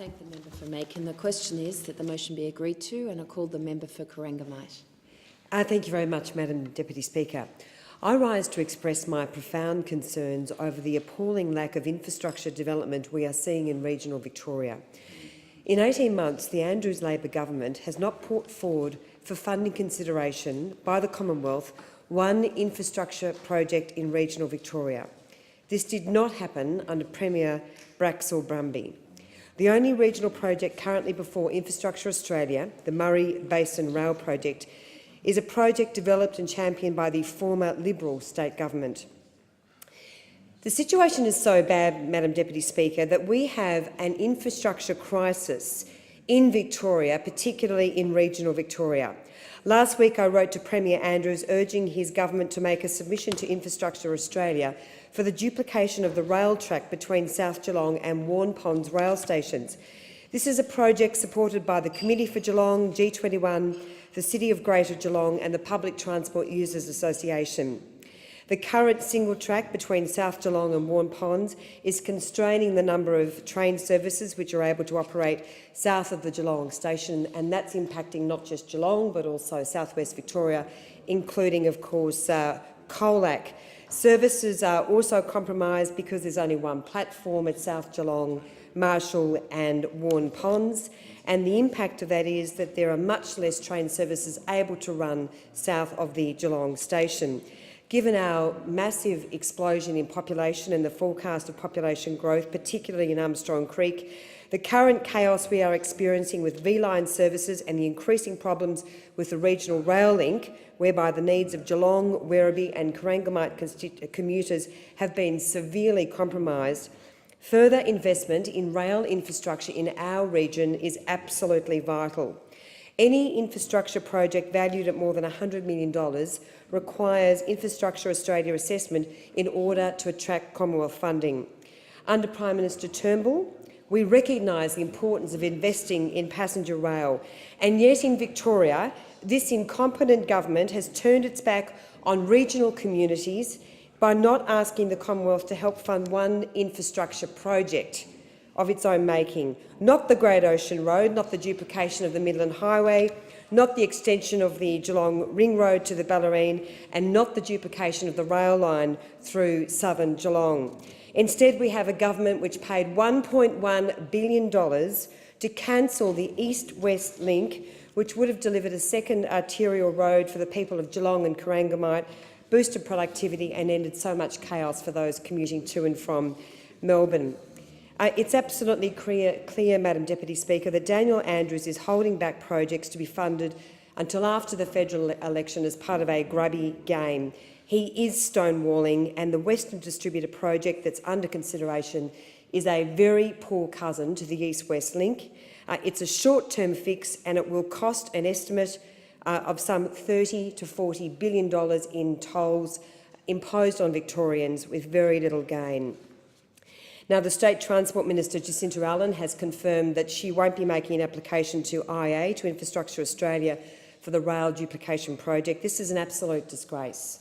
thank the member for making the question is that the motion be agreed to, and I call the member for Corangamite. Thank you very much, Madam Deputy Speaker. I rise to express my profound concerns over the appalling lack of infrastructure development we are seeing in regional Victoria. In 18 months, the Andrews Labor government has not put forward for funding consideration by the Commonwealth one infrastructure project in regional Victoria. This did not happen under Premier Braxall Brumby. The only regional project currently before Infrastructure Australia, the Murray Basin Rail Project, is a project developed and championed by the former Liberal state government. The situation is so bad, Madam Deputy Speaker, that we have an infrastructure crisis in Victoria, particularly in regional Victoria. Last week I wrote to Premier Andrews urging his government to make a submission to Infrastructure Australia for the duplication of the rail track between South Geelong and Waurn Ponds rail stations. This is a project supported by the Committee for Geelong, G21, the City of Greater Geelong and the Public Transport Users Association. The current single track between South Geelong and Waurn Ponds is constraining the number of train services which are able to operate south of the Geelong station, and that's impacting not just Geelong but also South West Victoria, including, of course, Colac. Services are also compromised because there's only one platform at South Geelong, Marshall and Waurn Ponds, and the impact of that is that there are much less train services able to run south of the Geelong station. Given our massive explosion in population and the forecast of population growth, particularly in Armstrong Creek, the current chaos we are experiencing with V-line services and the increasing problems with the regional rail link, whereby the needs of Geelong, Werribee and Corangamite commuters have been severely compromised, further investment in rail infrastructure in our region is absolutely vital. Any infrastructure project valued at more than $100 million requires Infrastructure Australia assessment in order to attract Commonwealth funding. Under Prime Minister Turnbull, we recognise the importance of investing in passenger rail, and yet in Victoria, this incompetent government has turned its back on regional communities by not asking the Commonwealth to help fund one infrastructure project of its own making, not the Great Ocean Road, not the duplication of the Midland Highway, not the extension of the Geelong Ring Road to the Bellarine, and not the duplication of the rail line through southern Geelong. Instead, we have a government which paid $1.1 billion to cancel the East-West link, which would have delivered a second arterial road for the people of Geelong and Corangamite, boosted productivity and ended so much chaos for those commuting to and from Melbourne. It's absolutely clear, Madam Deputy Speaker, that Daniel Andrews is holding back projects to be funded until after the federal election as part of a grubby game. He is stonewalling, and the Western Distributor project that's under consideration is a very poor cousin to the East-West link. It's a short-term fix, and it will cost an estimate of some $30 to $40 billion in tolls imposed on Victorians with very little gain. Now, the State Transport Minister, Jacinta Allen, has confirmed that she won't be making an application to IA, to Infrastructure Australia, for the rail duplication project. This is an absolute disgrace.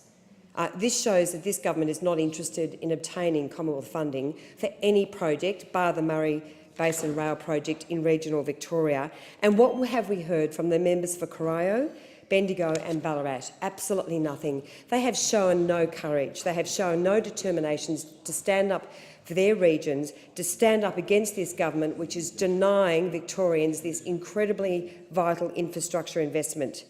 This shows that this government is not interested in obtaining Commonwealth funding for any project, bar the Murray Basin Rail Project in regional Victoria. And what have we heard from the members for Corio, Bendigo and Ballarat? Absolutely nothing. They have shown no courage. They have shown no determination to stand up for their regions, to stand up against this government which is denying Victorians this incredibly vital infrastructure investment.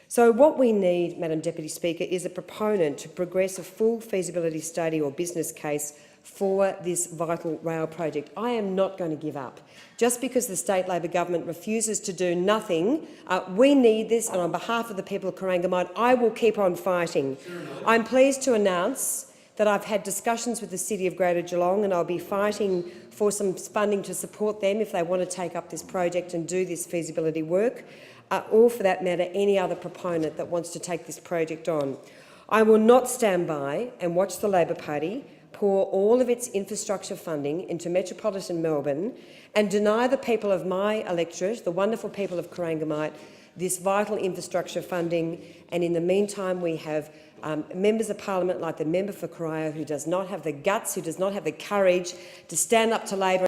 So what we need, Madam Deputy Speaker, is a proponent to progress a full feasibility study or business case for this vital rail project. I am not going to give up. Just because the State Labor government refuses to do nothing, we need this, and on behalf of the people of Corangamite, I will keep on fighting. I'm pleased to announce that I've had discussions with the City of Greater Geelong, and I'll be fighting for some funding to support them if they want to take up this project and do this feasibility work, or for that matter any other proponent that wants to take this project on. I will not stand by and watch the Labor Party pour all of its infrastructure funding into metropolitan Melbourne and deny the people of my electorate, the wonderful people of Corangamite, this vital infrastructure funding. And in the meantime, we have members of parliament like the member for Corio who does not have the guts, who does not have the courage to stand up to Labor